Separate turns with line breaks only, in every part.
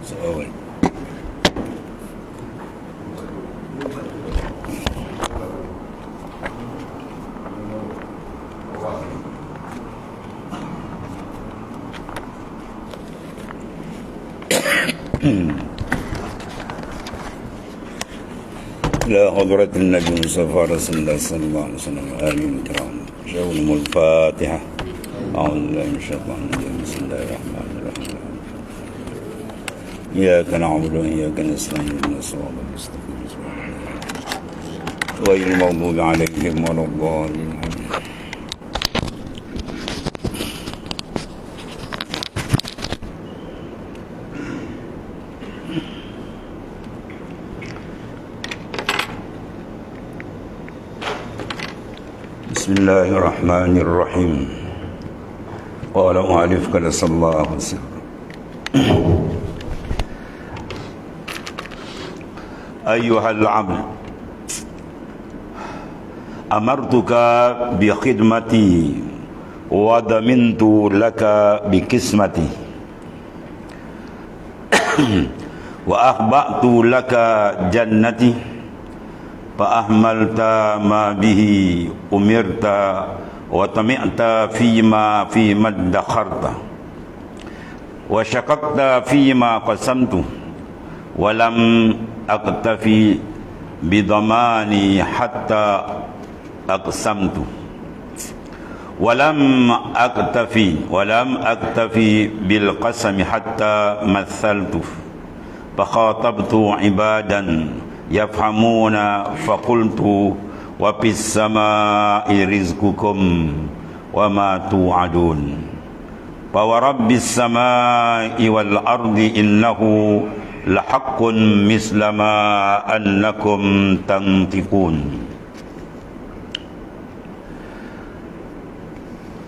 So, إلى حضرة النبي المصطفى رسول الله صلى الله عليه وسلم آمين الكرام شاولهم الفاتحة أعوذ بالله من الشيطان الرجيم بسم الله الرحمن الرحيم إياك نعبد وإياك نستعين اهدنا الصراط المستقيم غير المغضوب عليهم ولا الضالين بسم الله الرحمن الرحيم قال مؤلف قال صلى الله عليه وسلم أيها العبد أمرتك بخدمتي وضمنت لك بقسمتي وأخبأت لك جنتي فأهملت ما به أمرت وطمعت فيما ادخرت وشققت فيما قسمت ولم أكتفي بضماني حتى أقسمت ولم أكتفي بالقسم حتى مثلت فخاطبت عبادا يفهمون فقلت وفي السماء رزقكم وما توعدون فورب السماء والأرض إنه لحق مثل ما أنكم تنطقون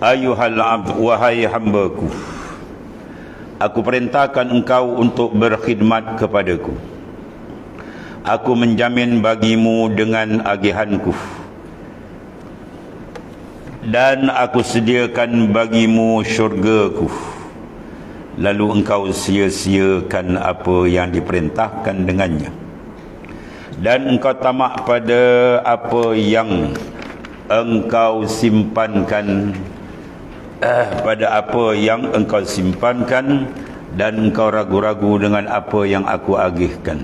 أيها العبد wahai hambaku, aku perintahkan engkau untuk berkhidmat kepadaku. Aku menjamin bagimu dengan agihanku, dan aku sediakan bagimu syurgaku. Lalu engkau sia-siakan apa yang diperintahkan dengannya, dan engkau tamak pada apa yang engkau simpankan, dan engkau ragu-ragu dengan apa yang aku agihkan.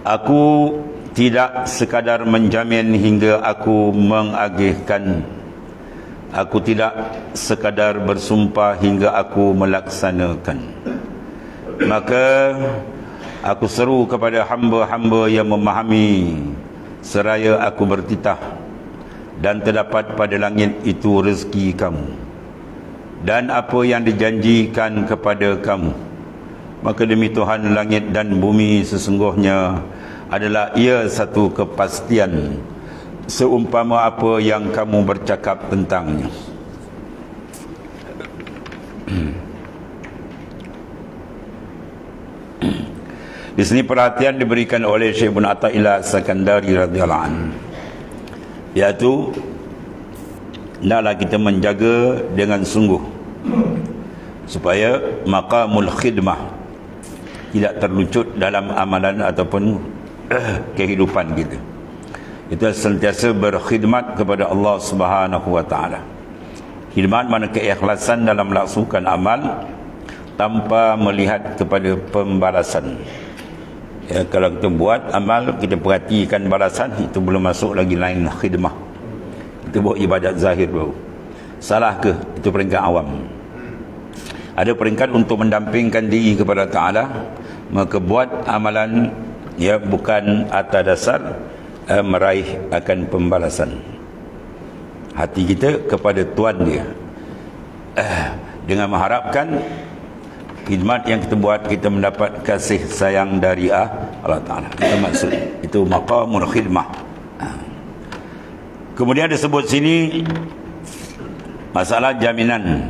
Aku tidak sekadar menjamin hingga aku mengagihkan. Aku tidak sekadar bersumpah hingga aku melaksanakan. Maka aku seru kepada hamba-hamba yang memahami seraya aku bertitah, dan terdapat pada langit itu rezeki kamu dan apa yang dijanjikan kepada kamu. Maka demi Tuhan langit dan bumi sesungguhnya adalah ia satu kepastian seumpama apa yang kamu bercakap tentangnya. Di sini perhatian diberikan oleh Syekh Ibn Athaillah As-Sakandari radhiyallahu anhu, iaitu hendaklah kita menjaga dengan sungguh supaya maqamul khidmah tidak terlucut dalam amalan ataupun kehidupan kita. Itu sentiasa berkhidmat kepada Allah Subhanahu wa taala. Khidmat mana keikhlasan dalam melaksanakan amal tanpa melihat kepada pembalasan. Ya, kalau kita buat amal, kita perhatikan balasan, itu belum masuk lagi lain khidmah. Kita buat ibadat zahir baru. Salah ke? Itu peringkat awam. Ada peringkat untuk mendampingkan diri kepada Ta'ala, maka buat amalan ya bukan atas dasar meraih akan pembalasan. Hati kita kepada Tuhan dia, dengan mengharapkan khidmat yang kita buat, kita mendapat kasih sayang dari Allah Ta'ala. Itu maksud, itu maqamul khidmah. Kemudian disebut sini masalah jaminan,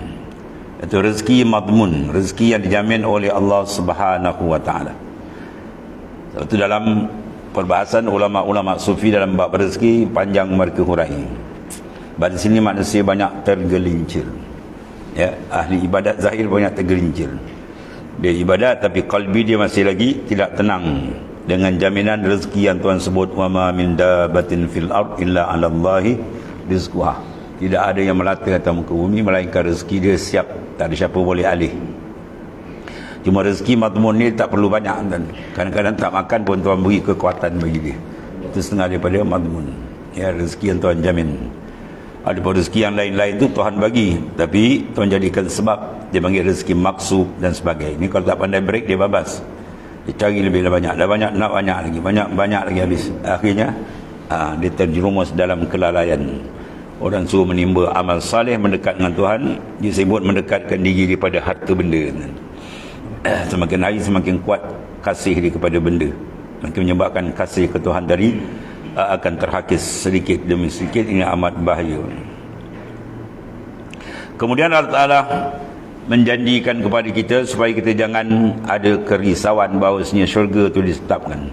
itu rezeki madmun, rezeki yang dijamin oleh Allah Subhanahu wa taala. Itu dalam perbahasan ulama-ulama sufi dalam bab rezeki panjang mereka hurai. Pada sini manusia banyak tergelincir. Ya, ahli ibadat zahir banyak tergelincir. Dia ibadat tapi qalbi dia masih lagi tidak tenang dengan jaminan rezeki yang Tuhan sebut, wa ma min dabatin fil ard illa 'ala Allahi rizquha. Tidak ada yang melata atas muka bumi melainkan rezeki dia siap, tak ada siapa boleh alih. Cuma rezeki madmun ni tak perlu banyak, dan kadang-kadang tak makan pun Tuhan beri kekuatan bagi dia. Itu setengah daripada madmun. Ya, rezeki yang Tuhan jamin. Ada pun rezeki yang lain-lain tu Tuhan bagi, tapi Tuhan jadikan sebab. Dia panggil rezeki maksub dan sebagainya. Ini kalau tak pandai break dia babas. Dia cari lebih banyak, dah banyak nak banyak lagi, banyak lagi habis. Akhirnya dia terjerumus dalam kelalaian. Orang suruh menimba amal saleh mendekat dengan Tuhan, dia sibuk mendekatkan diri daripada harta benda. Semakin hari semakin kuat kasih dia kepada benda, makin menyebabkan kasih ke Tuhan tadi akan terhakis sedikit demi sedikit. Ini amat bahaya. Kemudian Allah Ta'ala menjanjikan kepada kita supaya kita jangan ada kerisauan bahawasanya syurga itu ditetapkan.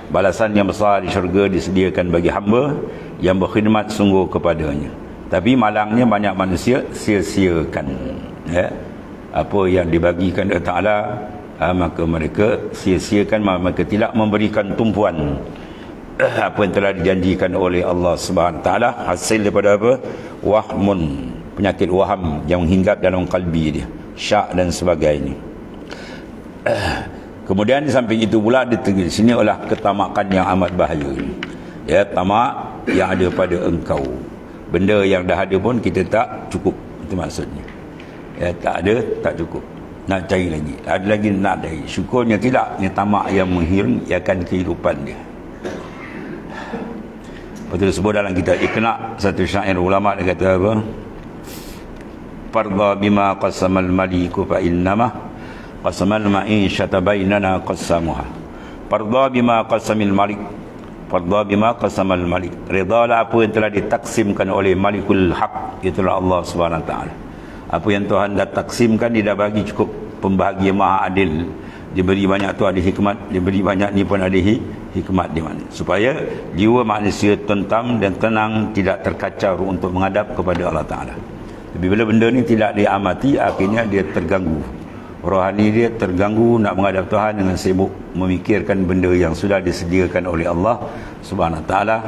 Balasan yang besar di syurga disediakan bagi hamba yang berkhidmat sungguh kepadanya. Tapi malangnya banyak manusia sia-siakan, ya, apa yang dibagikan Allah Ta'ala, maka mereka sia-siakan, maka tidak memberikan tumpuan apa yang telah dijanjikan oleh Allah Subhanahu Taala. Hasil daripada apa? Wahmun, penyakit waham yang hinggap dalam kalbi dia, syak dan sebagainya. Kemudian di samping itu pula di sini adalah ketamakan yang amat bahaya. Ya, tamak yang ada pada engkau. Benda yang dah ada pun kita tak cukup, itu maksudnya. Ya, tak ada, tak cukup. Nak cari lagi, ada lagi nak cari. Syukurnya tidak, ni tamak yang menghilangkan kehidupan dia. Betul sebut dalam kitab Iqna', satu syair ulama dia kata apa? Fardha bima qasamal maliku fa innama qasamal ma'isyata bainana qasamuha. Fardha bima qasamil malik, fardha bima qasamal malik. Redalah apa yang telah ditaksimkan oleh Malikul Haq, itulah Allah Subhanahu Taala. Apa yang Tuhan dah taksimkan, dia dah bagi cukup. Pembahagia maha adil, diberi banyak tu ada hikmat, diberi banyak ni pun ada hikmat di mana, supaya jiwa manusia tentam dan tenang, tidak terkacau untuk menghadap kepada Allah Ta'ala. Tapi bila benda ni tidak diamati, akhirnya dia terganggu, rohani dia terganggu, nak menghadap Tuhan dengan sibuk memikirkan benda yang sudah disediakan oleh Allah Subhanahu Ta'ala.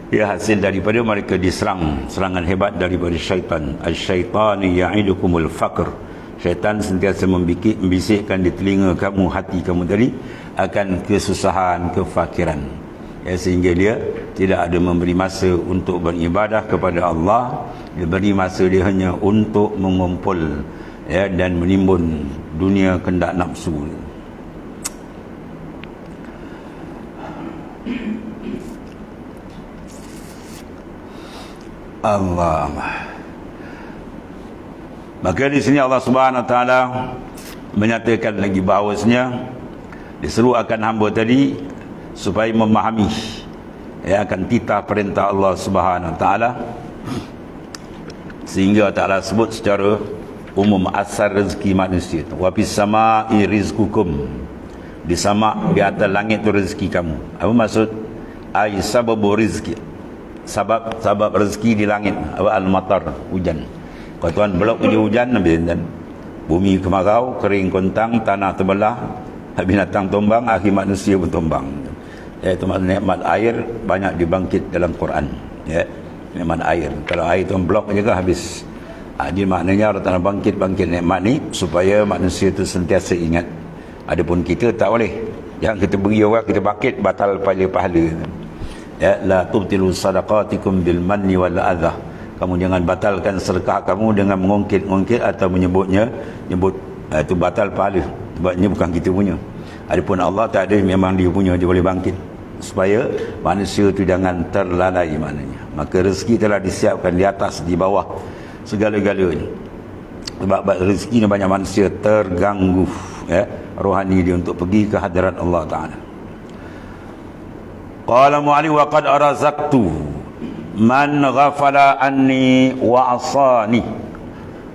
Ia hasil daripada mereka diserang serangan hebat daripada syaitan. Asy-syaitanu ya'idukumul faqr. Syaitan sentiasa membisikkan di telinga kamu, hati kamu tadi, akan kesusahan, kefakiran, ya, sehingga dia tidak ada memberi masa untuk beribadah kepada Allah. Dia beri masa dia hanya untuk mengumpul, ya, dan menimbun dunia kendak nafsu. Allah. Maka di sini Allah Subhanahu Wa Taala menyatakan lagi bahawasanya diseru akan hamba tadi supaya memahami, ya, akan titah perintah Allah Subhanahu Wa Taala, sehingga Ta'ala sebut secara umum asal rezeki manusia. Wa fis sama'i rizqukum, di sama, di atas langit tu rezeki kamu. Apa maksud? Ai sababu rizki, sebab rezeki di langit. Apa? Al-matar, hujan. Kalau Tuhan belok hujan, dan bumi kemarau, kering kontang, tanah terbelah, binatang tumbang, akhir manusia pun tumbang. Ya, itu nikmat air banyak dibangkit dalam Quran. Ya, nikmat air. Kalau air Tuhan blok juga habis. Jadi maknanya Allah Ta'ala bangkit nikmat ni supaya manusia itu sentiasa ingat. Adapun kita tak boleh. Jangan kita beri orang, kita bangkit, batal pahala. Ya, la tubtilu sadaqatikum bil manni wal adha. Kamu jangan batalkan sedekah kamu dengan mengungkit atau nyebut itu batal pahala, sebab ini bukan kita punya. Adapun Allah tak ada, memang dia punya, dia boleh bangkit, supaya manusia itu jangan terlalai maknanya. Maka rezeki telah disiapkan di atas, di bawah, segala-galanya. Sebab rezeki ni banyak manusia terganggu, ya, rohani dia untuk pergi ke hadirat Allah Ta'ala. Qala mu'ali wa qad arazaqtu man ghafala anni wa asani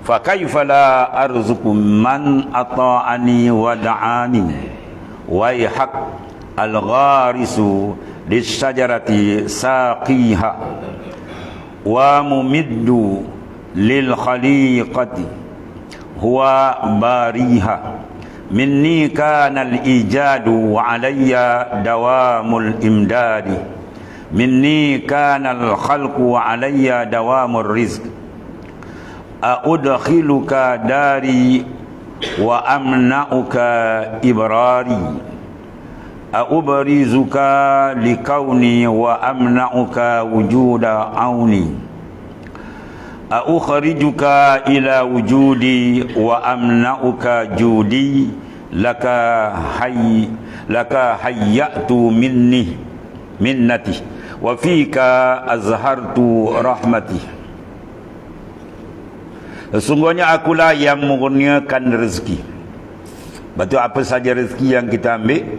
fa kaifa la arzuqu man ata'ani wa da'ani wa yahaq al-gharisu lis-syajarati saqiha wa mumiddu lil khaliqati huwa bariha minni kanal ijadu wa alayya dawamul imdadi, minni kanal khalqu wa alayya dawamur rizq, a'udkhiluka dari wa amna'uka ibrari, a'ubrizuka likauni wa amna'uka wujuda auni, a'ukhrijuka ila wujudi wa amna'uka judi, laka hayyatu minnati wa fika azhartu rahmati. Sesungguhnya akulah yang mengurniakan rezeki. Betul, apa saja rezeki yang kita ambil,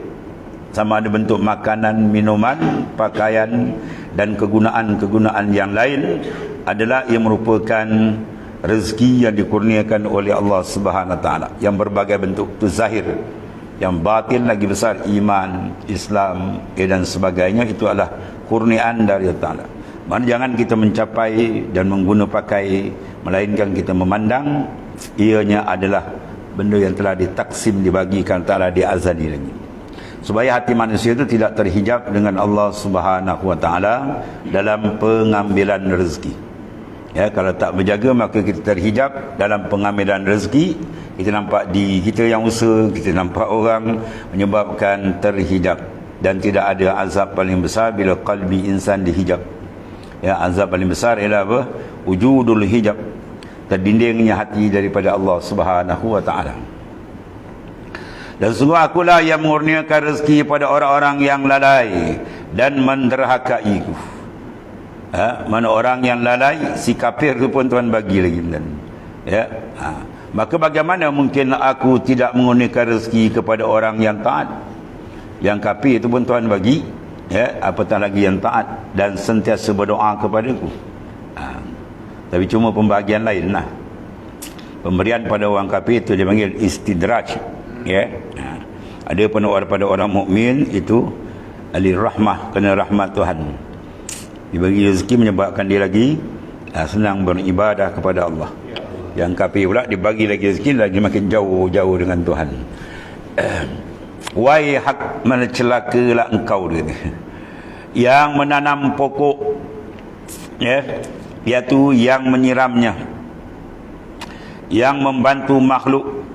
sama ada bentuk makanan, minuman, pakaian dan kegunaan-kegunaan yang lain, adalah yang merupakan rezeki yang dikurniakan oleh Allah Subhanahu Wa Taala, yang berbagai bentuk. Itu zahir. Yang batin lagi besar, iman, Islam dan sebagainya, itu adalah kurniaan dari Allah Taala. Mana jangan kita mencapai dan mengguna pakai, melainkan kita memandang ianya adalah benda yang telah ditaksim, dibagikan Ta'ala di azali lagi, supaya hati manusia itu tidak terhijab dengan Allah Subhanahu Wa Taala dalam pengambilan rezeki. Ya, kalau tak berjaga maka kita terhijab dalam pengambilan rezeki. Kita nampak di kita yang usaha, kita nampak orang, menyebabkan terhijab. Dan tidak ada azab paling besar bila qalbi insan dihijab. Ya, azab paling besar ialah apa? Wujudul hijab, terdindingnya hati daripada Allah Subhanahu Wa Taala. Dan sungguh akulah yang mengurniakan rezeki pada orang-orang yang lalai dan menderhakaiku. Mana orang yang lalai, si kafir tu pun Tuhan bagi lagi. Ya, maka bagaimana mungkin aku tidak mengurniakan rezeki kepada orang yang taat? Yang kafir itu pun Tuhan bagi, ya, apatah lagi yang taat dan sentiasa berdoa kepadaku. Tapi cuma pembahagian lain lah. Pemberian pada orang kafir itu dia panggil istidraj, ya. Ada pada orang mukmin itu alir rahmah, kena rahmat Tuhan. Dibagi rezeki menyebabkan dia lagi senang beribadah kepada Allah. Yang kafir pula dibagi lagi rezeki lagi makin jauh-jauh dengan Tuhan. Wahai hak, mana celakalah engkau, dia yang menanam pokok, ya, iaitu yang menyiramnya, yang membantu makhluk,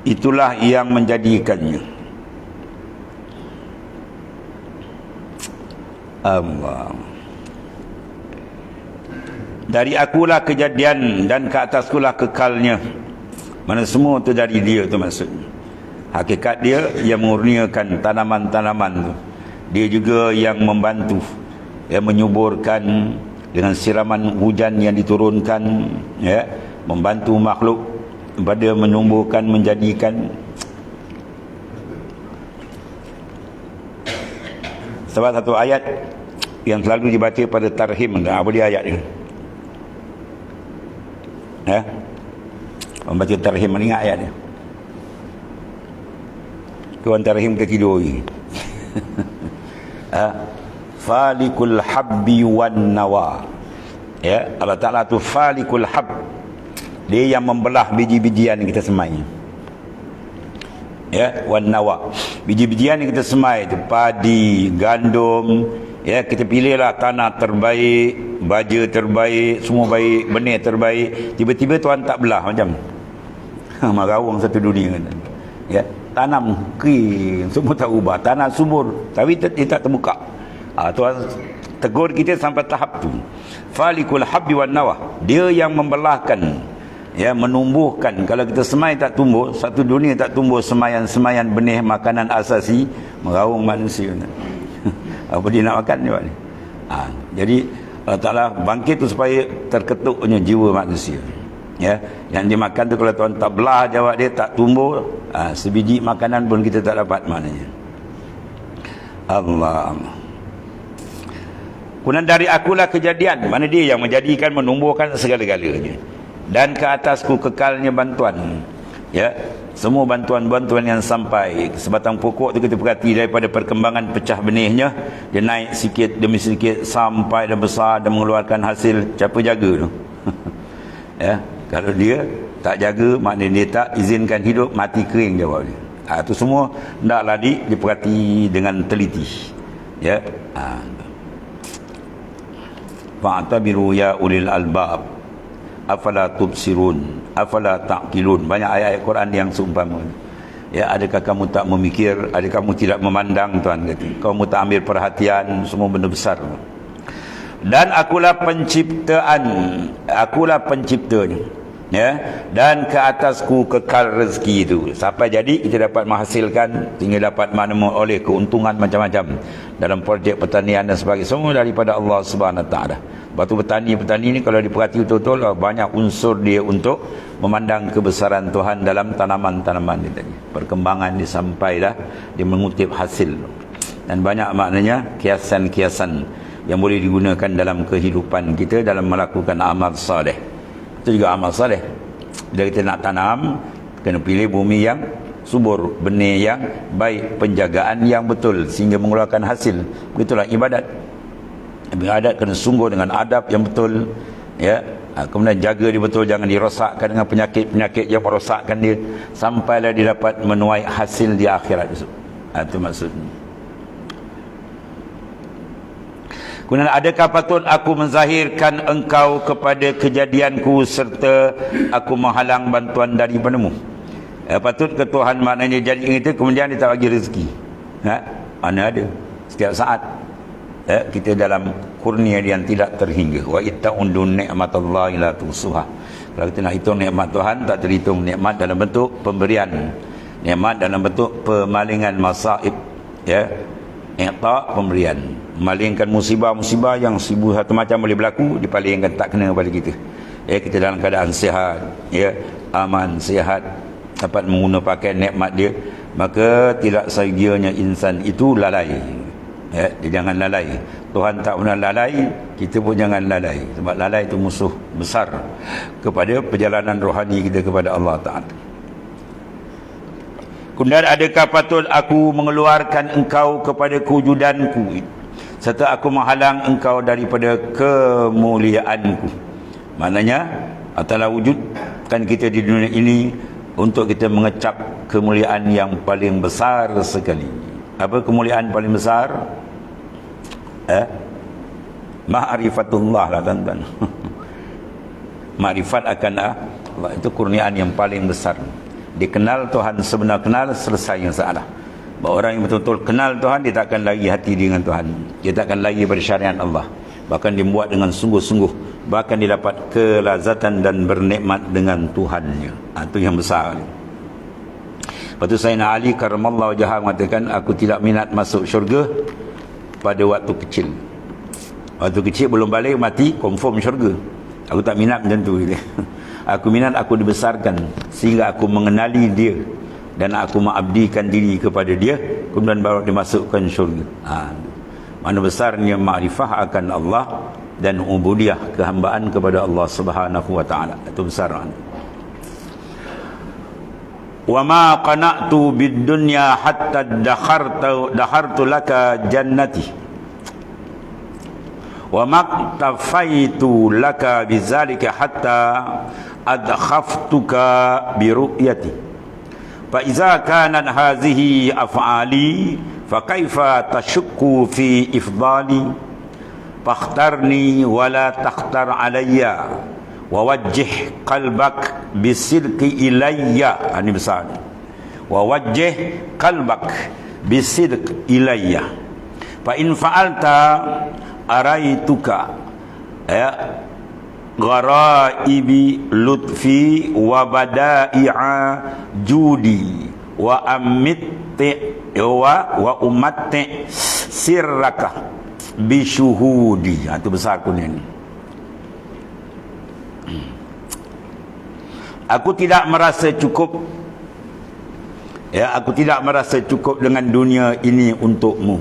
itulah yang menjadikannya. Allah. Dari akulah kejadian dan ke ataskulah kekalnya. Mana semua tu dari dia tu maksudnya. Hakikat dia yang mengurniakan tanaman-tanaman tu. Dia juga yang membantu, yang menyuburkan dengan siraman hujan yang diturunkan, ya, membantu makhluk pada menumbuhkan, menjadikan. Sebab satu ayat yang selalu dibaca pada tarhim, apa dia ayat ni? Ya, membaca tarhim, ingat ayat ni. Tuan tarhim ke tidur ni. Falikul habbi wan nawa. Ya, Allah Ta'ala tu falikul hab. Dia yang membelah biji-bijian yang kita semai. Ya, wan nawa. Biji-bijian yang kita semai tu padi, gandum, ya, kita pilihlah tanah terbaik, baja terbaik, semua baik, benih terbaik. Tiba-tiba Tuhan tak belah macam marawang satu dunia kan. Ya, tanam kering, semua tak ubah, tanah subur, tapi dia tak terbuka. Tuhan tegur kita sampai tahap tu. Falikul habbi wan nawa. Dia yang membelahkan, ya, menumbuhkan. Kalau kita semai tak tumbuh, satu dunia tak tumbuh semayan-semayan benih makanan asasi, meraung manusia. Apa dia nak makan ni, Pak ni? Jadi Allah Ta'ala bangkit tu supaya terketuknya jiwa manusia. Ya, yang dimakan tu kalau Tuhan tak belah jawab dia, tak tumbuh, sebiji makanan pun kita tak dapat maknanya. Allah. Kemudian dari akulah kejadian, mana dia yang menjadikan, menumbuhkan segala-galanya. Dan ke atasku kekalnya bantuan. Ya, semua bantuan-bantuan yang sampai. Sebatang pokok tu kita perhati daripada perkembangan pecah benihnya, dia naik sikit demi sedikit sampai dah besar dan mengeluarkan hasil. Siapa jaga tu? Ya, kalau dia tak jaga, maknanya dia tak izinkan hidup, mati kering jawab dia. Itu semua hendaklah diperhati dengan teliti. Ya. Fa'tabiru ya ulil albab afala tubsirun afala taqilun. Banyak ayat-ayat Quran yang seumpama. Ya, adakah kamu tak memikir, adakah kamu tidak memandang, Tuhan kata. Kamu tak ambil perhatian semua benda besar. Dan akulah penciptanya. Ya, dan ke atasku kekal rezeki itu. Sampai jadi kita dapat menghasilkan sehingga dapat oleh keuntungan macam-macam dalam projek pertanian dan sebagainya, semua daripada Allah Subhanahu Wa Taala. Batu petani ni kalau diperhati betul-betul, banyak unsur dia untuk memandang kebesaran Tuhan dalam tanaman-tanaman dia tadi. Perkembangan dia sampai dah dia mengutip hasil. Dan banyak maknanya kiasan-kiasan yang boleh digunakan dalam kehidupan kita dalam melakukan amal soleh. Itu juga amal soleh. Bila kita nak tanam, kena pilih bumi yang subur, benih yang baik, penjagaan yang betul sehingga mengeluarkan hasil. Begitulah ibadat. Ibadat kena sungguh dengan adab yang betul, ya. Kemudian jaga dia betul, jangan dirosakkan dengan penyakit-penyakit yang merosakkan dia sampailah dia dapat menuai hasil di akhirat itu. Itu maksudnya. Kemudian, adakah patut aku menzahirkan engkau kepada kejadianku serta aku menghalang bantuan daripadamu? Patut ke Tuhan maknanya jadi itu kemudian dia tak bagi rezeki. Mana ada? Setiap saat kita dalam kurnia yang tidak terhingga. Wa itta'undun ni'matallahi la tusuha. Kalau kita nak hitung nikmat Tuhan, tak terhitung. Nikmat dalam bentuk pemberian, nikmat dalam bentuk pemalingan masaib, ya, i'ta, pemberian. Malingkan musibah-musibah yang seribu satu macam boleh berlaku, dipalingkan tak kena kepada kita. Kita dalam keadaan sihat, ya, aman, sihat, dapat menggunakan pakai nikmat dia, maka tidak segianya insan itu lalai. Dia jangan lalai. Tuhan tak pernah lalai, kita pun jangan lalai. Sebab lalai itu musuh besar kepada perjalanan rohani kita kepada Allah Ta'ala. Kemudian, adakah patut aku mengeluarkan engkau kepada kewujudanku serta aku menghalang engkau daripada kemuliaanku? Maknanya, Allah wujudkan kita di dunia ini untuk kita mengecap kemuliaan yang paling besar sekali. Apa kemuliaan paling besar? Ma'rifatullah lah, tuan-tuan. Ma'rifat akan Allah, itu kurniaan yang paling besar. Dikenal Tuhan sebenar kenal, selesai masalah. Bahawa orang yang betul-betul kenal Tuhan, dia tak akan lagi hati dengan Tuhan, dia tak akan lagi pada syariat Allah, bahkan dia buat dengan sungguh-sungguh, bahkan dia dapat kelazatan dan bernikmat dengan Tuhannya. Itu yang besar. Lepas tu Sayyidina Ali karramallahu wajhahu mengatakan, aku tidak minat masuk syurga pada waktu kecil. Waktu kecil belum balik mati, confirm syurga. Aku tak minat macam tu. Aku minat aku dibesarkan sehingga aku mengenali dia dan aku mengabdikan diri kepada dia, kemudian baru dimasukkan syurga. Mana besarnya makrifah akan Allah dan ubudiyah, kehambaan kepada Allah Subhanahu wa taala. Itu besar. Wa ma qana'tu bid dunya hatta dakhartu laka jannati wa maktafaitu laka bizalika hatta adkhaftuka bi ru'yati fa iza kanat hazihi af'ali fa kaifa tashukku fi ifdali fakhtarni wa la takhtar alayya wa wajjih qalbak bisidqi ilayya. Ini besar. Wa wajjih qalbak bisidq ilayya fa in fa'alta araituka gharaibi lutfi wa bada'i'a judi wa amitti wa umatti sirraka bisyuhudi. Itu besar punya ni. Aku tidak merasa cukup, aku tidak merasa cukup dengan dunia ini untukmu.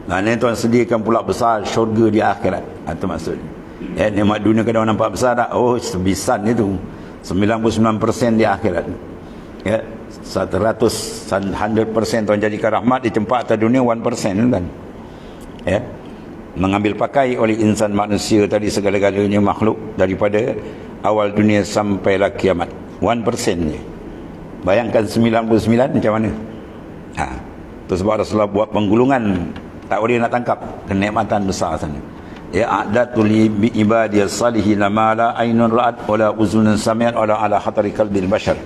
Nah, ni Tuhan sediakan pula besar syurga di akhirat. Itu maksudnya. Nikmat dunia kadang nampak besar tak? Oh, sebisan itu. 99% di akhirat. 100% Tuhan jadikan rahmat, dicempak atas dunia 1%, kan? Mengambil pakai oleh insan manusia tadi segala-galanya makhluk daripada awal dunia sampailah kiamat. 1% je. Bayangkan 99 macam mana. Tu sebab Rasulullah buat penggulungan, tak boleh nak tangkap, kenikmatan besar sana. Ya, a'datu li ibadiyas salihin ma la ainun ra'at wala uzunun sami'at wala ala khatari qalbil bashar.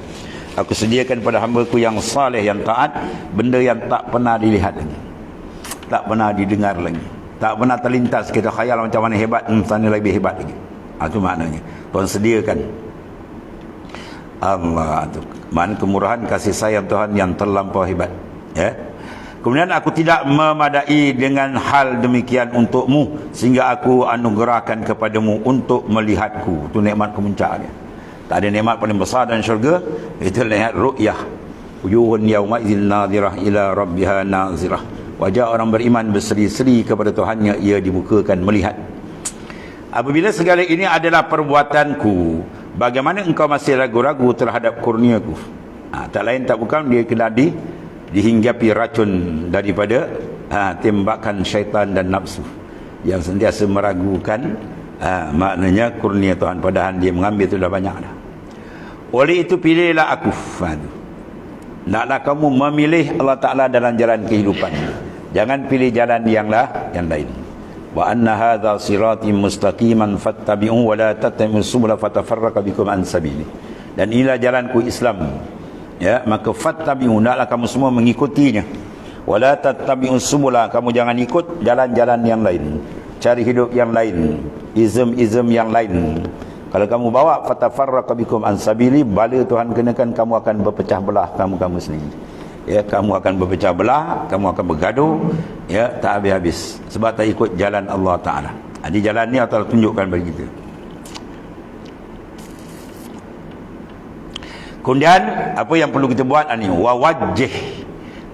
Aku sediakan pada hamba-Ku yang saleh, yang taat, benda yang tak pernah dilihat lagi, tak pernah didengar lagi, tak pernah terlintas kita khayal macam mana hebat, sana lebih hebat lagi. Itu maknanya Tuhan sediakan. Allah tu makna kemurahan kasih sayang Tuhan yang terlampau hebat. Ya. Kemudian aku tidak memadai dengan hal demikian untukmu, sehingga aku anugerahkan kepadamu untuk melihatku. Itu nikmat kemuncak dia. Tak ada nikmat paling besar dalam syurga, itu lihat ru'yah. Wujuhun yawma idzin nadhirah ila rabbiha nazirah. Wajah orang beriman berseri-seri kepada Tuhannya, ia dibukakan melihat. Apabila segala ini adalah perbuatanku, bagaimana engkau masih ragu-ragu terhadap kurniaku? Tak lain tak bukan dia kena dihinggapi racun daripada tembakan syaitan dan nafsu yang sentiasa meragukan maknanya kurnia Tuhan, padahal dia mengambil itu dah banyak dah. Oleh itu pilihlah aku. Naklah kamu memilih Allah Ta'ala dalam jalan kehidupan, jangan pilih jalan yang lain. Wa anna hadza sirati mustaqiman fattabi'u wa la tattabi'us subula fatafarraqa bikum an sabili. Dan inilah jalanku Islam, ya, maka fattabi'u, naklah kamu semua mengikutinya. Wa la tattabi'us subula, kamu jangan ikut jalan-jalan yang lain, cari hidup yang lain, izm yang lain. Kalau kamu bawa fatafarraqa bikum an sabili, bala Tuhan kenakan kamu akan berpecah belah kamu sendiri. Ya, kamu akan berpecah belah, kamu akan bergaduh, ya, tak habis-habis sebab tak ikut jalan Allah Ta'ala. Jadi jalan ni Allah tunjukkan bagi kita. Kemudian apa yang perlu kita buat ni, wa wajjih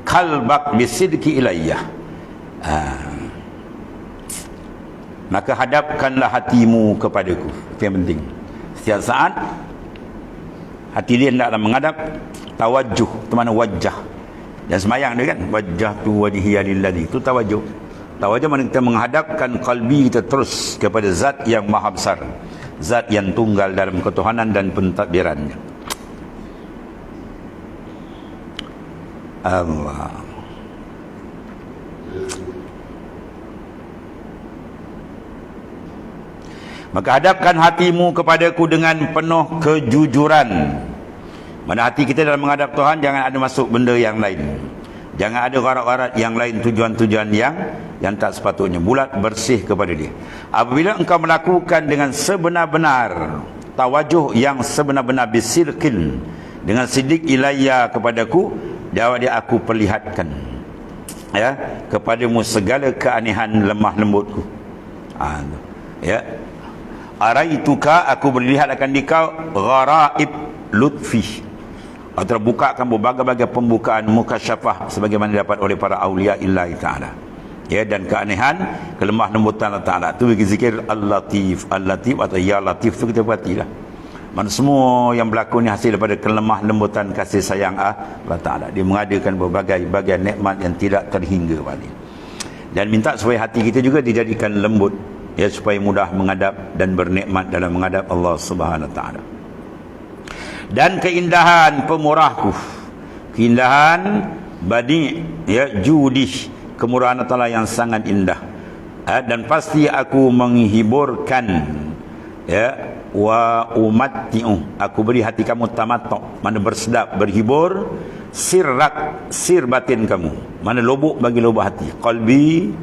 qalbak bisidqi ilayyah. Maka hadapkanlah hatimu kepadaku. Itu yang penting. Setiap saat hati dia hendaklah menghadap. Tawajjuh itu mana wajah. Dan semayang dia kan, wajah tu wajhiya lillazi, itu tawajjuh. Tawajjuh mana kita menghadapkan kalbi kita terus kepada zat yang maha besar, zat yang tunggal dalam ketuhanan dan pentadbirannya. Allah. Maka hadapkan hatimu kepadaku dengan penuh kejujuran. Mana hati kita dalam menghadap Tuhan, jangan ada masuk benda yang lain, jangan ada gharat-gharat yang lain, tujuan-tujuan yang tak sepatutnya. Bulat bersih kepada dia. Apabila engkau melakukan dengan sebenar-benar tawajuh, yang sebenar-benar bisirkin, dengan sidik ilayya kepadaku, dia aku perlihatkan, ya, kepadamu segala keanehan lemah lembutku. Ya, araituka, aku berlihat akan dikau gharaib lutfi, atau bukakan berbagai-bagai pembukaan mukasyafah sebagaimana dapat oleh para awliya illahi ta'ala, ya, dan keanehan kelemah lembutan Allah Ta'ala. Itu bagi zikir Al-Latif, Al-Latif atau Ya Latif, itu kita perhatilah. Mana semua yang berlaku ni hasil daripada kelemah lembutan kasih sayang Allah Ta'ala. Dia mengadakan berbagai-bagai nikmat yang tidak terhingga balik. Dan minta supaya hati kita juga dijadikan lembut, ya, supaya mudah menghadap dan bernikmat dalam menghadap Allah Subhanahu Wa Ta'ala. Dan keindahan pemurahku, keindahan badi, ya, judi, kemurahan Allah Ta'ala yang sangat indah. Dan pasti aku menghiburkan, ya, wa umatti'u, aku beri hati kamu tamattu', mana bersedap, berhibur, sirrak, sir batin kamu, mana lubuk bagi lubuk hati. Qalbi,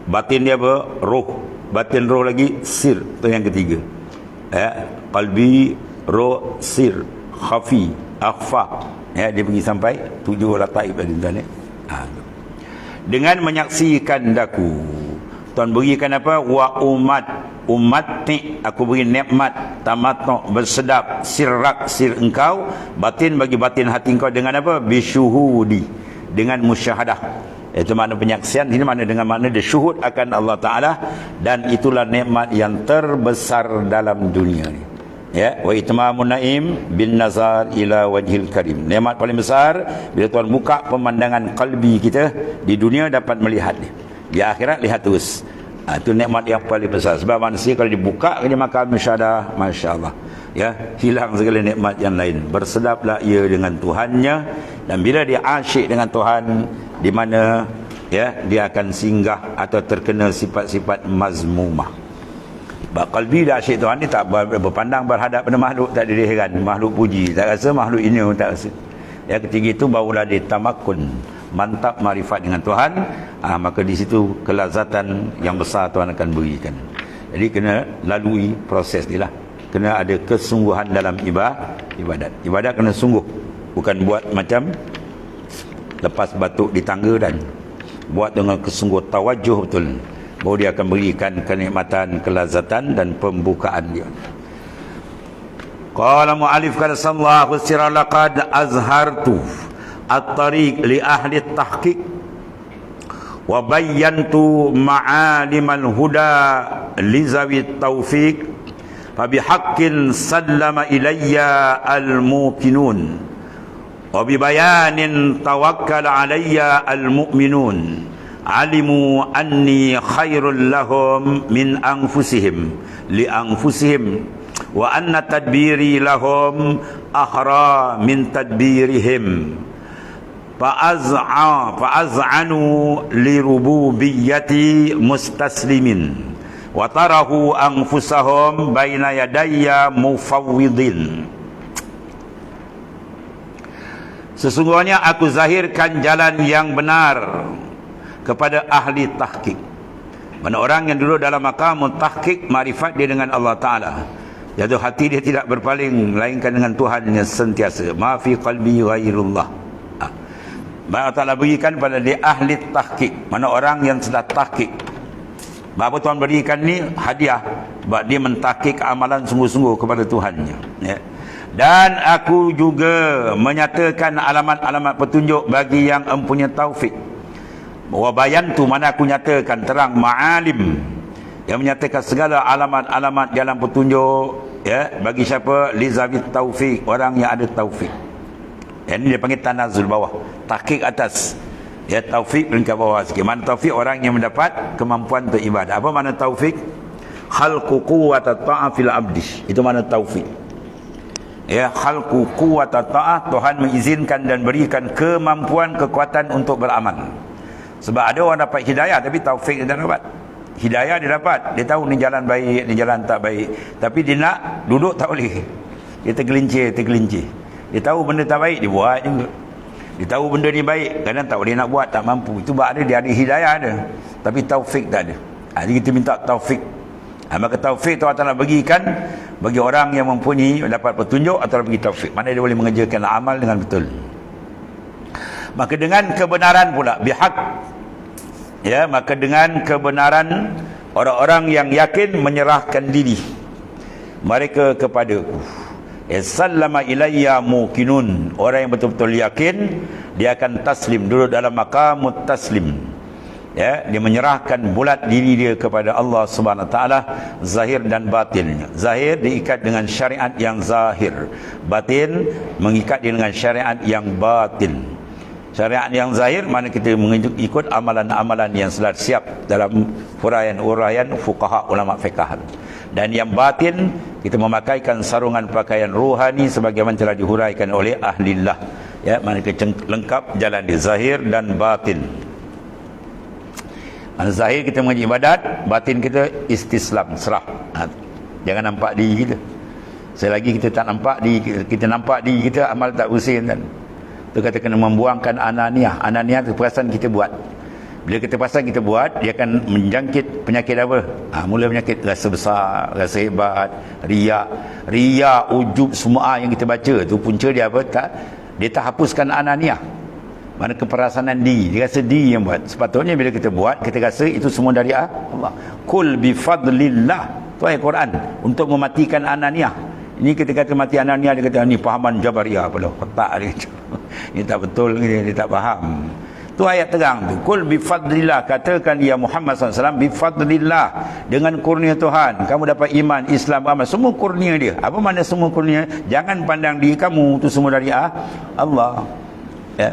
batin dia apa? Roh. Batin roh lagi, sir, itu yang ketiga. Ya, qalbi, roh, sir, khafi, akhfa, ya, dia pergi sampai 7 lataif tadi tuan, ya. Dengan menyaksikan daku, Tuhan berikan apa? Wa ummati, aku beri nikmat tamattu, bersedap, sirrak, sir engkau, batin bagi batin hati engkau, dengan apa? Bisyuhudi, dengan musyahadah. Itu makna penyaksian, ini makna dengan makna dia syuhud akan Allah Ta'ala. Dan itulah nikmat yang terbesar dalam dunia ni, ya. Wa itmamun naim bin nazar ila wajhil karim. Nikmat paling besar bila Tuhan buka pemandangan kalbi kita. Di dunia dapat melihat dia, di akhirat lihat terus Itu nikmat yang paling besar. Sebab manusia kalau dibuka dia makan musyadah, masya-Allah, ya, hilang segala nikmat yang lain. Bersedaplah ia dengan Tuhannya, dan bila dia asyik dengan Tuhan, di mana ya dia akan singgah atau terkena sifat-sifat mazmumah. Sebab qalbi dah asyik Tuhan ni tak berpandang berhadap pada makhluk, tak ada heran, makhluk puji tak rasa, makhluk ini tak rasa. Ya, ketiga itu barulah dia tamakun, mantap marifat dengan Tuhan. Maka di situ kelazatan yang besar Tuhan akan berikan. Jadi kena lalui proses dia lah. Kena ada kesungguhan dalam ibadat. Ibadat kena sungguh, bukan buat macam lepas batuk di tangga, dan buat dengan kesungguh tawajuh betul, baru dia akan berikan kenikmatan, kelazatan dan pembukaan dia. Qala mu'alif kala sallallahu sirra laqad azhartu at-tariq li ahli at-tahqiq wa bayyantu ma'alimal huda li zawi at-tawfiq fa bihaqqin sallama ilayya al-muqinun wa bi bayanin tawakkala alayya al-mu'minun alimu anni khairul lahum min anfusihim li anfusihim wa anna tadbiri lahum akhra min tadbirihim fa'az'anu li rububiyyati mustaslimin wa tarahu anfusahum baina yadayya mufawwidin. Sesungguhnya aku zahirkan jalan yang benar kepada ahli tahqiq. Mana orang yang duduk dalam maqam tahqiq, marifat dia dengan Allah Ta'ala, jatuh hati dia tidak berpaling melainkan dengan Tuhan yang sentiasa. Ma fi qalbi ghairullah. Allah Ta'ala berikan pada dia ahli tahqiq, mana orang yang sudah tahqiq. Apa Tuhan berikan ni hadiah, sebab dia mentahqiq amalan sungguh-sungguh kepada Tuhannya, ya. Dan aku juga menyatakan alamat-alamat petunjuk bagi yang mempunyai taufik. Wa bayantu, mana aku nyatakan terang, ma'alim, yang menyatakan segala alamat-alamat jalan petunjuk, ya, bagi siapa? Li zawit taufik, orang yang ada taufik. Yang ini dia panggil tanazul bawah, tahqiq atas, ya, taufik peringkat bawah sikit. Mana taufik? Orang yang mendapat kemampuan untuk ibadah. Apa makna taufik? Khalqu quwwata ta'ah fil abdi, itu makna taufik. Ya, khalqu quwwata ta'ah, Tuhan mengizinkan dan berikan kemampuan, kekuatan untuk beramal. Sebab ada orang dapat hidayah tapi taufik dia tak dapat. Hidayah dia dapat, dia tahu ni jalan baik, ni jalan tak baik, tapi dia nak duduk tak boleh. Dia tergelincir. Dia tahu benda tak baik, dia buat juga. Dia tahu benda ni baik, kadang tak boleh nak buat, tak mampu. Itu sebab dia ada hidayah ada, tapi taufik tak ada. Jadi kita minta taufik. Maka taufik tu Allah bagikan bagi orang yang mempunyai dapat petunjuk, atau bagi taufik, mana dia boleh mengerjakan amal dengan betul. Maka dengan kebenaran pula, bihaq, ya, maka dengan kebenaran orang-orang yang yakin menyerahkan diri mereka kepadaku. Sallama ilayya muqinun, orang yang betul-betul yakin, dia akan taslim, duduk dalam maqamut taslim, ya, dia menyerahkan bulat diri dia kepada Allah Subhanahu Wa Taala, zahir dan batin. Zahir diikat dengan syariat yang zahir, batin mengikat dia dengan syariat yang batin. Syariat yang zahir mana kita mengikut amalan-amalan yang sudah siap dalam huraian-huraian fuqaha ulama fiqh. Dan yang batin kita memakaikan sarungan pakaian rohani sebagaimana telah dihuraikan oleh ahlillah, ya, mana kita lengkap jalan di zahir dan batin. Zahir kita mengaji ibadat, batin kita istislam, serah. Jangan nampak diri kita. Selagi kita tak nampak diri kita nampak diri kita, amal tak usin kan. Tu kata kena membuangkan ananiah. Ananiah tu perasaan kita buat. Bila kita perasan kita buat, dia akan menjangkit penyakit apa? Mula penyakit rasa besar, rasa hebat, riak, ujub, semua yang kita baca tu punca dia apa? Dia tak hapuskan ananiah. Mana keperasanan diri, dia rasa diri yang buat. Sepatutnya bila kita buat, kita rasa itu semua dari Allah. Kul bifadlillah, tu ayat Quran, untuk mematikan ananiah. Ini kita kata mati ananiah, dia kata ni pahaman Jabariyah pula, otak dia. Ini tak betul, dia tak faham. Tu ayat terang tu. Kul bifadlillah, katakan ya Muhammad SAW, bifadlillah, dengan kurnia Tuhan kamu dapat iman, Islam, amal, semua kurnia dia. Apa makna semua kurnia? Jangan pandang diri kamu tu semua dari Allah, ya.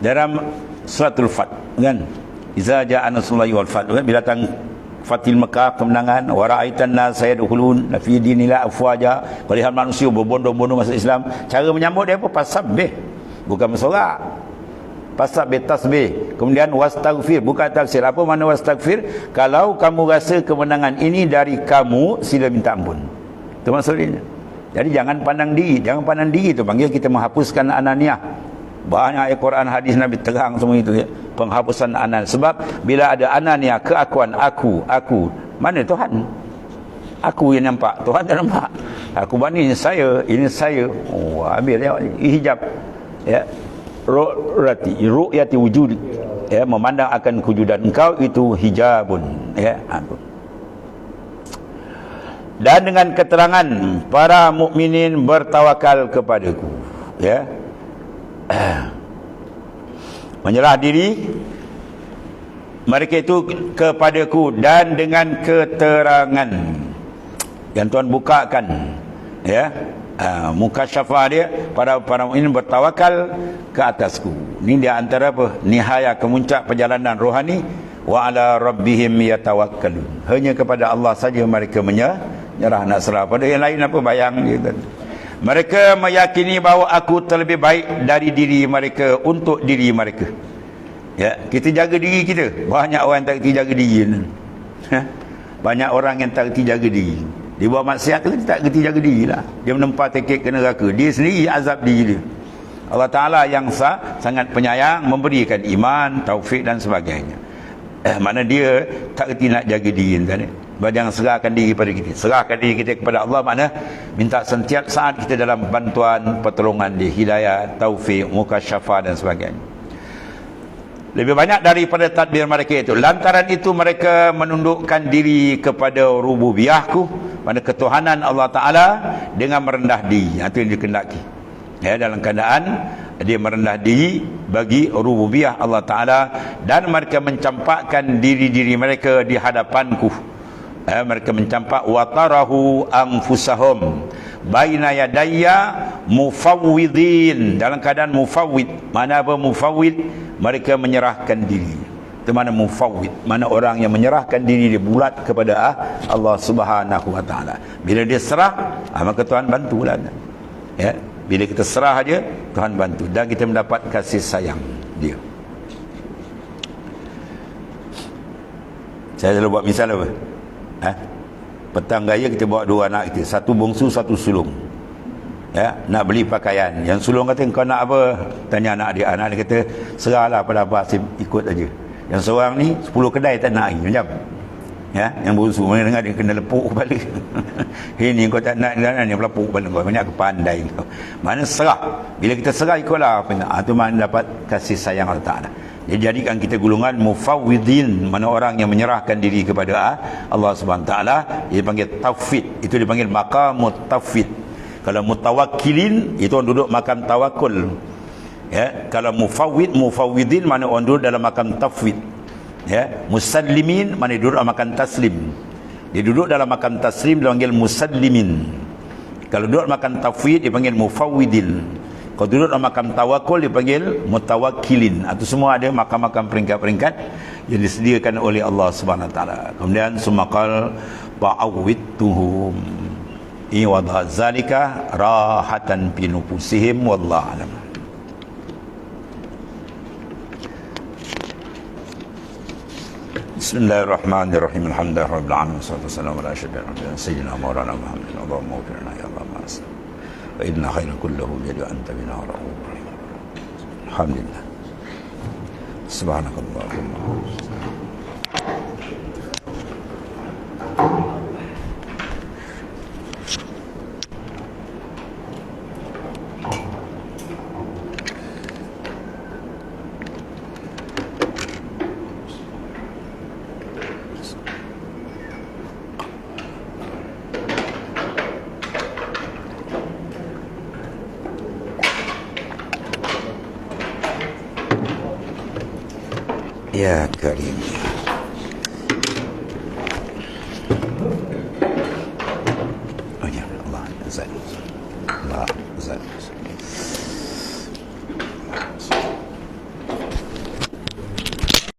Dalam suratul Fath kan, iza ja'a nasrullahi wal fath, bila datang Fatil Mekah, kemenangan. Wa ra'aitan nas yadkhulun fi dinillah afwaja. Kau lihat manusia berbondong-bondong masuk Islam. Cara menyambut dia apa? Pasabih, bukan bersorak. Pasabih, tasbih. Kemudian wastaghfir, bukan taksir. Apa makna wastaghfir? Kalau kamu rasa kemenangan ini dari kamu, sila minta ampun. Itu maksudnya. Jadi jangan pandang diri. Jangan pandang diri itu panggil kita menghapuskan ananiah. Banyak ayat Quran, hadis Nabi terang semua itu ya. Penghapusan anan. Sebab bila ada ananiah, keakuan aku, mana Tuhan? Aku yang nampak, Tuhan tak nampak. Aku ini saya. Oh, ambil tengok ni. Hijab. Ya. Ru'yati wujud. Ya, memandang akan kewujudan engkau itu hijabun. Ya, aku. Dan dengan keterangan para mukminin bertawakal kepadaku. Ya. Menyerah diri mereka itu kepadaku, dan dengan keterangan yang Tuhan bukakan, ya, mukasyafah dia, para mukminin bertawakal ke atasku. Ini dia antara apa? Nihaya kemuncak perjalanan rohani. Wa ala rabbihim yatawakkalun. Hanya kepada Allah saja mereka menyerah, nak serah pada yang lain apa bayang dia. Mereka meyakini bahawa aku terlebih baik dari diri mereka untuk diri mereka. Ya, kita jaga diri kita. Banyak orang tak kerti jaga diri. Banyak orang yang tak kerti jaga diri. Dia buat maksiat tu, dia tak kerti jaga diri lah. Dia menempah tiket ke neraka. Dia sendiri azab diri dia. Allah Ta'ala yang sangat penyayang, memberikan iman, taufik dan sebagainya. Mana dia tak kerti nak jaga diri tadi. Jangan serahkan diri pada kita. Serahkan diri kita kepada Allah, makna minta setiap saat kita dalam bantuan, pertolongan dia, hidayah, taufik, mukasyafah dan sebagainya. Lebih banyak daripada tadbir mereka itu. Lantaran itu mereka menundukkan diri kepada rububiyahku, pada ketuhanan Allah Ta'ala, dengan merendah diri. Itu yang dikendaki. Ya, dalam keadaan dia merendah diri bagi rububiyah Allah Ta'ala, dan mereka mencampakkan diri-diri mereka di hadapanku. Mereka mencampak watarahu anfusahum baina yadayya mufawwidin, dalam keadaan mufawwid. Mana apa mufawwid? Mereka menyerahkan diri. Itu mana mufawwid, mana orang yang menyerahkan diri dia bulat kepada Allah Subhanahu wa taala. Bila dia serah, maka Tuhan bantulah. Ya, bila kita serah aja, Tuhan bantu dan kita mendapat kasih sayang dia. Saya selalu buat misal apa? Petang raya kita bawa dua anak kita, satu bongsu, satu sulung. Ya, nak beli pakaian. Yang sulung kata, kau nak apa? Tanya anak dia. Anak dia kata, serahlah pada apa, saya ikut aja. Yang seorang ni 10 kedai tak nak lagi macam. Ya, yang bongsu mana dengar dia kena lepuk kepala. Ini kau tak nak, ni lepuk kepala kau. Banyak kepandai kau. Mana serah. Bila kita serah, ikutlah apa nak. Itu mana dapat kasih sayang Allah Ta'ala. Dia jadikan kita golongan mufawwidin, mana orang yang menyerahkan diri kepada Allah Subhanahu Taala. Dia panggil tauhid, itu dipanggil maqamut tauhid. Kalau mutawakkilin, itu orang duduk makam tawakul. Ya, kalau mufawwidin, mana orang duduk dalam makam tauhid. Ya, musallimin, mana duduk dalam makam taslim. Dia duduk dalam makam taslim, dia panggil musallimin. Kalau duduk dalam makam tauhid, dia panggil mufawwidin. Kalau duduk dalam makam tawakul, dipanggil mutawakkilin. Itu semua ada makam-makam peringkat-peringkat yang disediakan oleh Allah Subhanahu Wa Taala. Kemudian sumakal ba'awwituhum iwadha zalika rahatan fi nufusihim wallahu alam. Bismillahirrahmanirrahim. Alhamdulillahirabbil alamin. Wassalatu wassalamu ala asyrafil anbiya'i sayyidina maulana Muhammad. Allahumma ighfir lana ya Allah ma aslam. Wa inna khairan kullahu biyadi anta bina ra'ufur rahim. Alhamdulillah. Subhanakallahumma. Ya Karim.